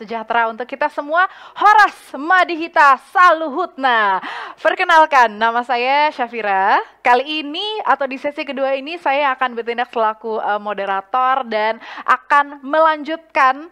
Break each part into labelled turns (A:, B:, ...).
A: sejahtera untuk kita semua. Horas Madihita Saluhutna. Perkenalkan, nama saya Syafira. Kali ini atau di sesi kedua ini saya akan bertindak selaku moderator dan akan melanjutkan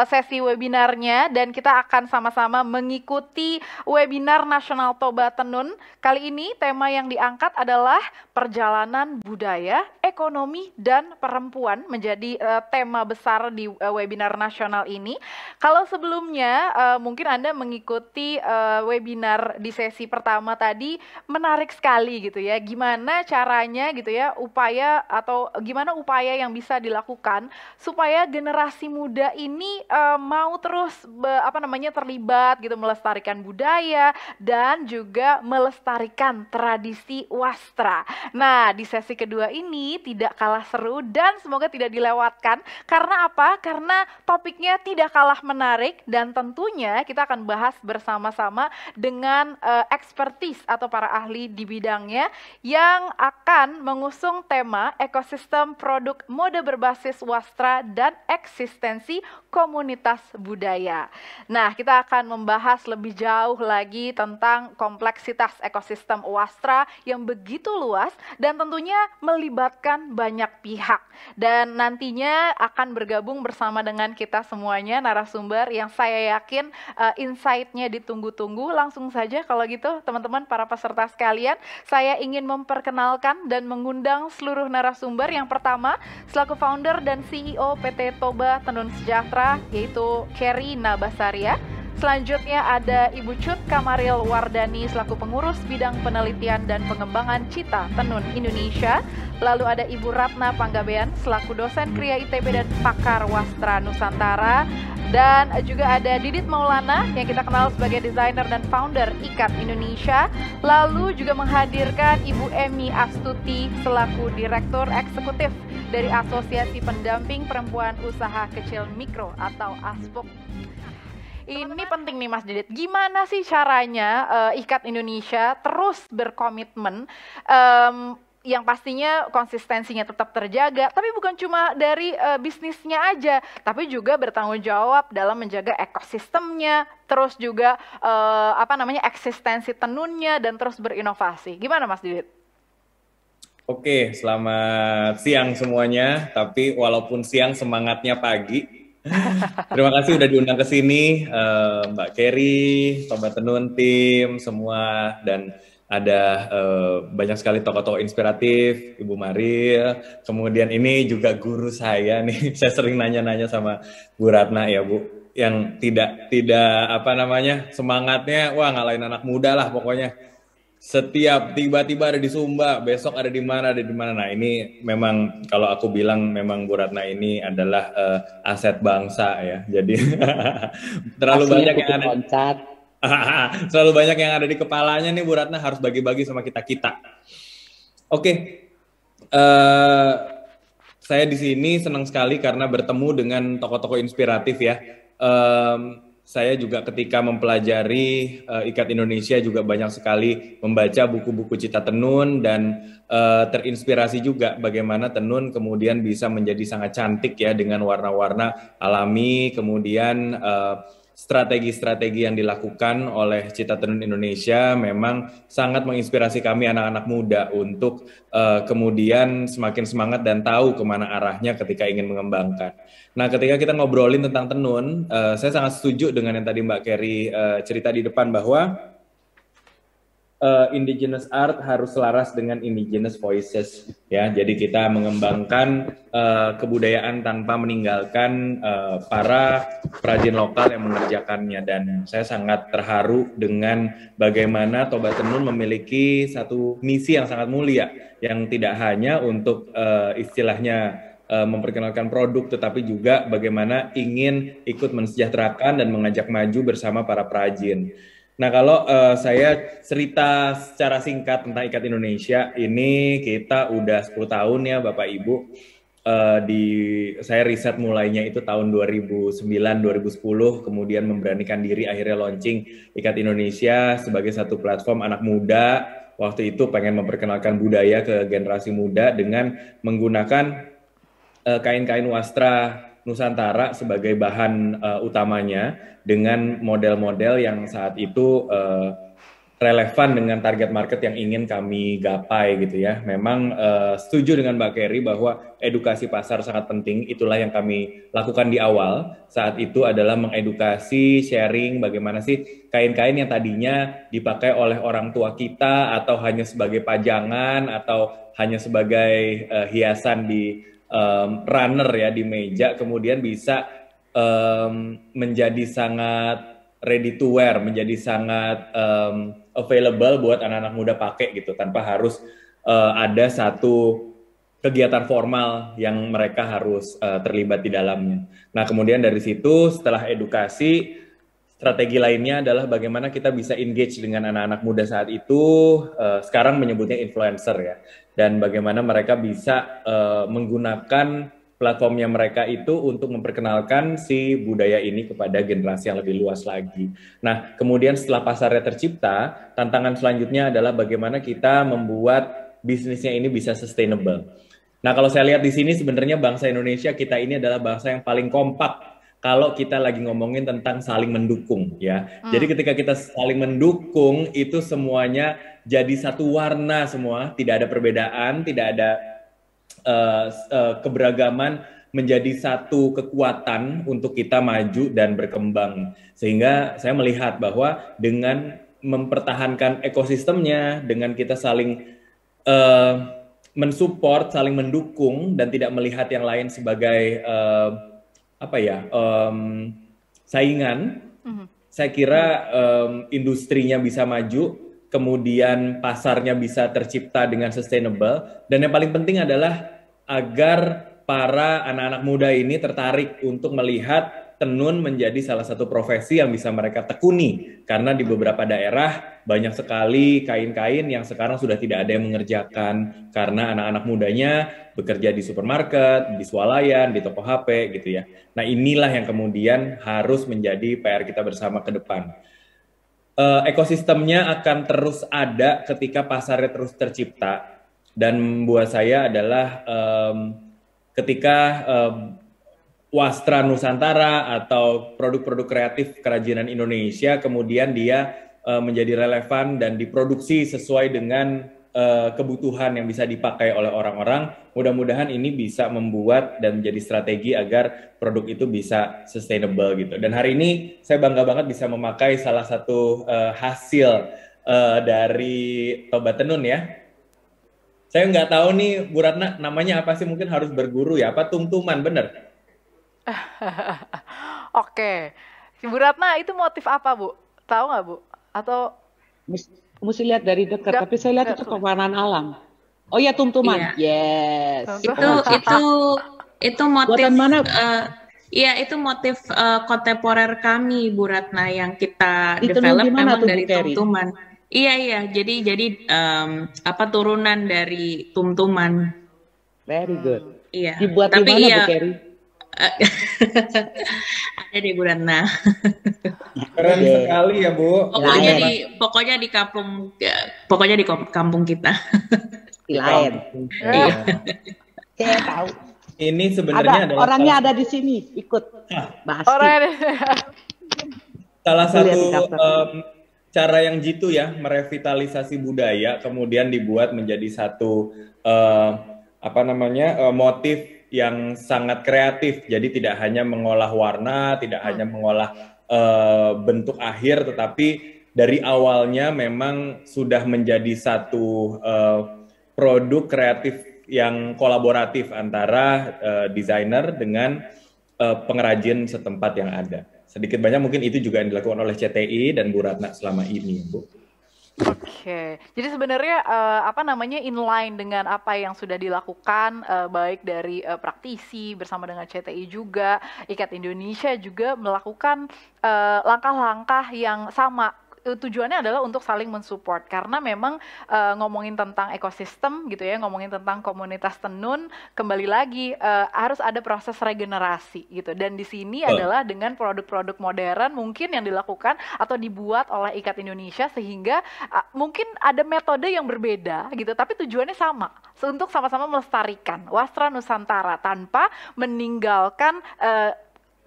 A: sesi webinarnya, dan kita akan sama-sama mengikuti webinar Nasional Toba Tenun. Kali ini tema yang diangkat adalah perjalanan budaya, ekonomi, dan perempuan menjadi tema besar di webinar nasional ini. Kalau sebelumnya mungkin Anda mengikuti webinar di sesi pertama tadi, menarik sekali gitu ya. Gimana caranya gitu ya, gimana upaya yang bisa dilakukan supaya generasi muda ini mau terus terlibat gitu, melestarikan budaya dan juga melestarikan tradisi wastra. Nah, di sesi kedua ini tidak kalah seru dan semoga tidak dilewatkan. Karena apa? Karena topiknya tidak kalah menarik dan tentunya kita akan bahas bersama-sama dengan expertise atau para ahli di bidangnya yang akan mengusung tema ekosistem produk mode berbasis wastra dan eksistensi komunitas budaya. Nah, kita akan membahas lebih jauh lagi tentang kompleksitas ekosistem wastra yang begitu luas dan tentunya melibatkan banyak pihak. Dan nantinya akan bergabung bersama dengan kita semuanya narasumber yang saya yakin insight-nya ditunggu-tunggu. Langsung saja kalau gitu teman-teman para peserta sekalian, saya ingin memperkenalkan dan mengundang seluruh narasumber. Yang pertama, selaku founder dan CEO PT Toba Tenun Sejahtera, yaitu Kerry Nabasaria. Selanjutnya ada Ibu Cut Kamaril Wardani selaku pengurus bidang penelitian dan pengembangan Cita Tenun Indonesia. Lalu ada Ibu Ratna Panggabean selaku dosen Kria ITB dan pakar wastra Nusantara. Dan juga ada Didit Maulana yang kita kenal sebagai desainer dan founder Ikat Indonesia. Lalu juga menghadirkan Ibu Emi Astuti selaku direktur eksekutif dari Asosiasi Pendamping Perempuan Usaha Kecil Mikro atau ASPUK. Ini penting nih Mas Didit, gimana sih caranya Ikat Indonesia terus berkomitmen yang pastinya konsistensinya tetap terjaga, tapi bukan cuma dari bisnisnya aja, tapi juga bertanggung jawab dalam menjaga ekosistemnya, terus juga eksistensi tenunnya dan terus berinovasi. Gimana Mas Didit?
B: Oke, selamat siang semuanya, tapi walaupun siang semangatnya pagi. Terima kasih udah diundang ke sini, Mbak Kerry, Toba Tenun, tim semua, dan ada banyak sekali tokoh-tokoh inspiratif, Ibu Maril, kemudian ini juga guru saya nih, saya sering nanya-nanya sama Bu Ratna ya Bu, yang tidak semangatnya, wah ngalahin anak muda lah pokoknya. Setiap tiba-tiba ada di Sumba, besok ada di mana. Nah ini memang kalau aku bilang memang Bu Ratna ini adalah aset bangsa ya. Jadi terlalu banyak yang ada. Selalu banyak yang ada di kepalanya nih Bu Ratna, harus bagi-bagi sama kita-kita. Oke. Saya di sini senang sekali karena bertemu dengan tokoh-tokoh inspiratif ya. Saya juga ketika mempelajari Ikat Indonesia juga banyak sekali membaca buku-buku Cita Tenun dan terinspirasi juga bagaimana tenun kemudian bisa menjadi sangat cantik ya dengan warna-warna alami, kemudian strategi-strategi yang dilakukan oleh Cita Tenun Indonesia memang sangat menginspirasi kami anak-anak muda untuk kemudian semakin semangat dan tahu kemana arahnya ketika ingin mengembangkan. Nah, ketika kita ngobrolin tentang tenun, saya sangat setuju dengan yang tadi Mbak Kerry cerita di depan bahwa indigenous art harus selaras dengan indigenous voices ya. Jadi kita mengembangkan kebudayaan tanpa meninggalkan para perajin lokal yang mengerjakannya, dan saya sangat terharu dengan bagaimana Toba Tenun memiliki satu misi yang sangat mulia yang tidak hanya untuk istilahnya memperkenalkan produk, tetapi juga bagaimana ingin ikut mensejahterakan dan mengajak maju bersama para perajin. Nah, kalau saya cerita secara singkat tentang Ikat Indonesia, ini kita udah 10 tahun ya Bapak Ibu. Saya riset mulainya itu tahun 2009-2010, kemudian memberanikan diri akhirnya launching Ikat Indonesia sebagai satu platform anak muda. Waktu itu pengen memperkenalkan budaya ke generasi muda dengan menggunakan kain-kain wastra Nusantara sebagai bahan utamanya dengan model-model yang saat itu relevan dengan target market yang ingin kami gapai gitu ya. Memang setuju dengan Mbak Kerry bahwa edukasi pasar sangat penting. Itulah yang kami lakukan di awal. Saat itu adalah mengedukasi, sharing bagaimana sih kain-kain yang tadinya dipakai oleh orang tua kita atau hanya sebagai pajangan atau hanya sebagai hiasan di runner ya di meja, kemudian bisa menjadi sangat ready to wear, menjadi sangat available buat anak-anak muda pakai gitu tanpa harus ada satu kegiatan formal yang mereka harus terlibat di dalamnya. Nah, kemudian dari situ setelah edukasi, strategi lainnya adalah bagaimana kita bisa engage dengan anak-anak muda saat itu, sekarang menyebutnya influencer ya, dan bagaimana mereka bisa menggunakan platformnya mereka itu untuk memperkenalkan si budaya ini kepada generasi yang lebih luas lagi. Nah, kemudian setelah pasarnya tercipta, tantangan selanjutnya adalah bagaimana kita membuat bisnisnya ini bisa sustainable. Nah, kalau saya lihat di sini sebenarnya bangsa Indonesia kita ini adalah bangsa yang paling kompak kalau kita lagi ngomongin tentang saling mendukung ya. Jadi ketika kita saling mendukung itu semuanya jadi satu warna semua, tidak ada perbedaan, tidak ada keberagaman, menjadi satu kekuatan untuk kita maju dan berkembang. Sehingga saya melihat bahwa dengan mempertahankan ekosistemnya, dengan kita saling mensupport, saling mendukung dan tidak melihat yang lain sebagai saingan, saya kira industrinya bisa maju, kemudian pasarnya bisa tercipta dengan sustainable, dan yang paling penting adalah agar para anak-anak muda ini tertarik untuk melihat tenun menjadi salah satu profesi yang bisa mereka tekuni, karena di beberapa daerah banyak sekali kain-kain yang sekarang sudah tidak ada yang mengerjakan karena anak-anak mudanya bekerja di supermarket, di swalayan, di toko HP gitu ya. Nah, inilah yang kemudian harus menjadi PR kita bersama ke depan. Ekosistemnya akan terus ada ketika pasarnya terus tercipta, dan buat saya adalah ketika wastra Nusantara atau produk-produk kreatif kerajinan Indonesia kemudian dia menjadi relevan dan diproduksi sesuai dengan kebutuhan yang bisa dipakai oleh orang-orang, mudah-mudahan ini bisa membuat dan menjadi strategi agar produk itu bisa sustainable gitu. Dan hari ini saya bangga banget bisa memakai salah satu hasil dari Toba Tenun ya. Saya nggak tahu nih Bu Ratna namanya apa sih, mungkin harus berguru ya, apa tumtuman bener?
A: Oke, Bu Ratna itu motif apa Bu? Tahu nggak Bu? Atau
C: Mesti lihat dari dekat, tapi saya lihat itu pewarnaan alam. Oh ya, tumtuman.
D: Iya.
C: Yes.
D: Itu motif.
C: Buatan mana?
D: Iya, itu motif kontemporer kami, Bu Ratna, yang kita
C: Itu
D: develop
C: gimana
D: memang
C: tuh, Bu
D: dari
C: Kerry?
D: tumtuman. Iya, jadi turunan dari tumtuman.
C: Very good.
D: Iya.
C: Dibuat di
D: Tapi
C: mana, Bu
D: iya,
C: Kerry?
D: ada di Bu Ratna.
B: Keren sekali ya Bu.
D: Pokoknya di kampung kita.
C: Di lain.
D: Iya.
C: Saya tahu.
B: Ini sebenarnya adalah
C: Orangnya ada di sini, ikut bahas.
B: salah satu
C: Lihat di daftar.
B: cara yang jitu ya, merevitalisasi budaya, kemudian dibuat menjadi satu motif yang sangat kreatif. Jadi tidak hanya mengolah warna, tidak hanya mengolah bentuk akhir, tetapi dari awalnya memang sudah menjadi satu produk kreatif yang kolaboratif antara desainer dengan pengrajin setempat yang ada. Sedikit banyak mungkin itu juga yang dilakukan oleh CTI dan Bu Ratna selama ini, Bu.
A: Oke, jadi sebenarnya inline dengan apa yang sudah dilakukan baik dari praktisi bersama dengan CTI juga, IKAT Indonesia juga melakukan langkah-langkah yang sama tujuannya adalah untuk saling mensupport, karena memang ngomongin tentang ekosistem gitu ya, ngomongin tentang komunitas tenun, kembali lagi harus ada proses regenerasi gitu. Dan di sini adalah dengan produk-produk modern mungkin yang dilakukan atau dibuat oleh Ikat Indonesia, sehingga mungkin ada metode yang berbeda gitu, tapi tujuannya sama, untuk sama-sama melestarikan wastra Nusantara tanpa meninggalkan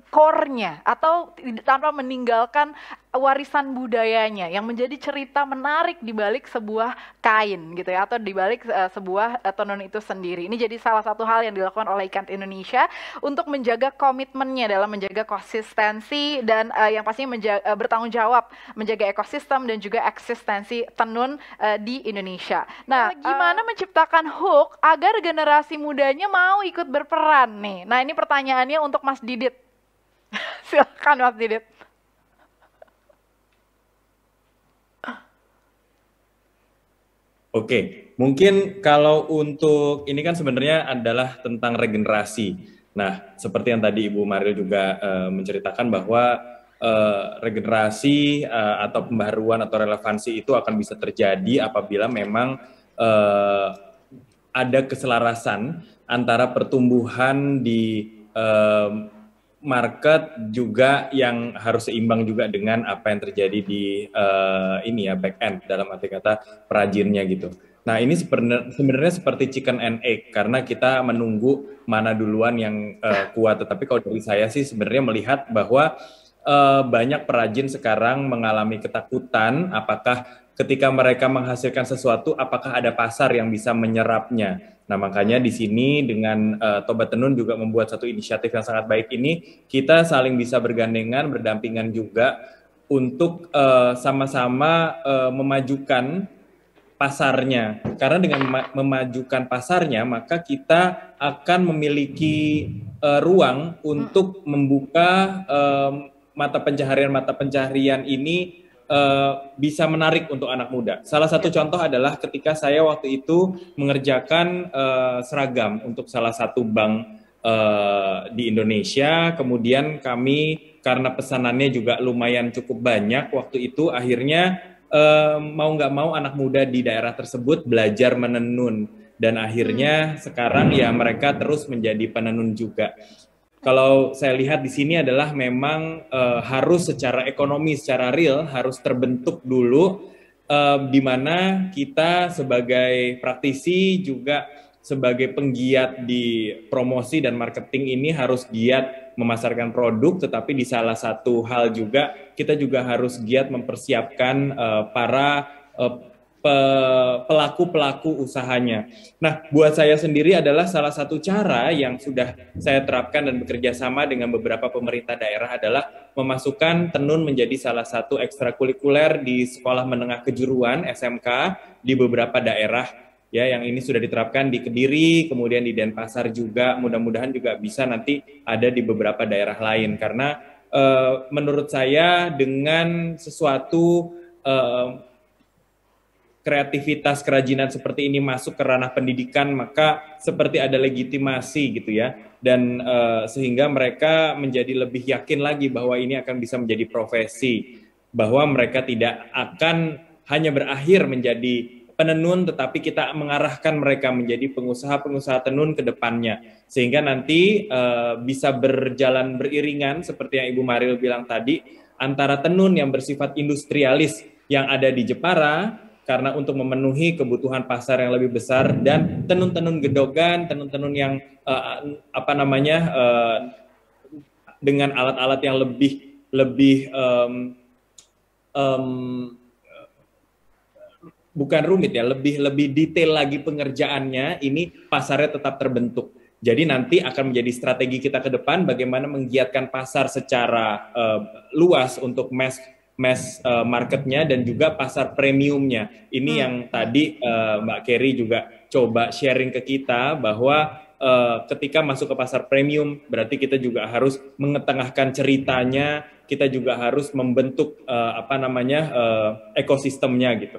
A: core-nya atau tanpa meninggalkan warisan budayanya yang menjadi cerita menarik di balik sebuah kain gitu ya, atau di balik sebuah tenun itu sendiri. Ini jadi salah satu hal yang dilakukan oleh Ikat Indonesia untuk menjaga komitmennya dalam menjaga konsistensi dan yang pastinya bertanggung jawab menjaga ekosistem dan juga eksistensi tenun di Indonesia. Nah, gimana menciptakan hook agar generasi mudanya mau ikut berperan nih? Nah, ini pertanyaannya untuk Mas Didit. Silakan Mas Didit.
B: Oke, mungkin kalau untuk ini kan sebenarnya adalah tentang regenerasi. Nah, seperti yang tadi Ibu Maril juga menceritakan bahwa regenerasi atau pembaharuan atau relevansi itu akan bisa terjadi apabila memang ada keselarasan antara pertumbuhan di market juga yang harus seimbang juga dengan apa yang terjadi di ini ya, back end dalam arti kata perajinnya gitu. Nah, ini sebenarnya seperti chicken and egg karena kita menunggu mana duluan yang kuat. Tetapi kalau dari saya sih sebenarnya melihat bahwa banyak perajin sekarang mengalami ketakutan apakah ketika mereka menghasilkan sesuatu, apakah ada pasar yang bisa menyerapnya. Nah, makanya di sini dengan Tobat Tenun juga membuat satu inisiatif yang sangat baik ini, kita saling bisa bergandengan, berdampingan juga untuk sama-sama memajukan pasarnya. Karena dengan memajukan pasarnya, maka kita akan memiliki ruang untuk membuka mata pencaharian ini bisa menarik untuk anak muda. Salah satu contoh adalah ketika saya waktu itu mengerjakan seragam untuk salah satu bank di Indonesia, kemudian kami karena pesanannya juga lumayan cukup banyak waktu itu, akhirnya mau nggak mau anak muda di daerah tersebut belajar menenun, dan akhirnya sekarang ya mereka terus menjadi penenun juga. Kalau saya lihat di sini adalah memang harus secara ekonomi, secara real harus terbentuk dulu, di mana kita sebagai praktisi juga sebagai penggiat di promosi dan marketing ini harus giat memasarkan produk, tetapi di salah satu hal juga kita juga harus giat mempersiapkan para pelaku-pelaku usahanya. Nah, buat saya sendiri adalah salah satu cara yang sudah saya terapkan dan bekerja sama dengan beberapa pemerintah daerah adalah memasukkan tenun menjadi salah satu ekstrakurikuler di sekolah menengah kejuruan SMK di beberapa daerah. Ya, yang ini sudah diterapkan di Kediri, kemudian di Denpasar juga, mudah-mudahan juga bisa nanti ada di beberapa daerah lain. Karena menurut saya dengan sesuatu kreativitas kerajinan seperti ini masuk ke ranah pendidikan, maka seperti ada legitimasi gitu ya, dan sehingga mereka menjadi lebih yakin lagi bahwa ini akan bisa menjadi profesi, bahwa mereka tidak akan hanya berakhir menjadi penenun, tetapi kita mengarahkan mereka menjadi pengusaha-pengusaha tenun ke depannya, sehingga nanti bisa berjalan beriringan seperti yang Ibu Maril bilang tadi, antara tenun yang bersifat industrialis yang ada di Jepara, karena untuk memenuhi kebutuhan pasar yang lebih besar, dan tenun-tenun gedogan, tenun-tenun yang dengan alat-alat yang lebih bukan rumit ya, lebih detail lagi pengerjaannya, ini pasarnya tetap terbentuk. Jadi nanti akan menjadi strategi kita ke depan bagaimana menggiatkan pasar secara luas untuk mass marketnya dan juga pasar premiumnya. Ini yang tadi Mbak Kerry juga coba sharing ke kita bahwa ketika masuk ke pasar premium berarti kita juga harus mengetengahkan ceritanya, kita juga harus membentuk ekosistemnya gitu.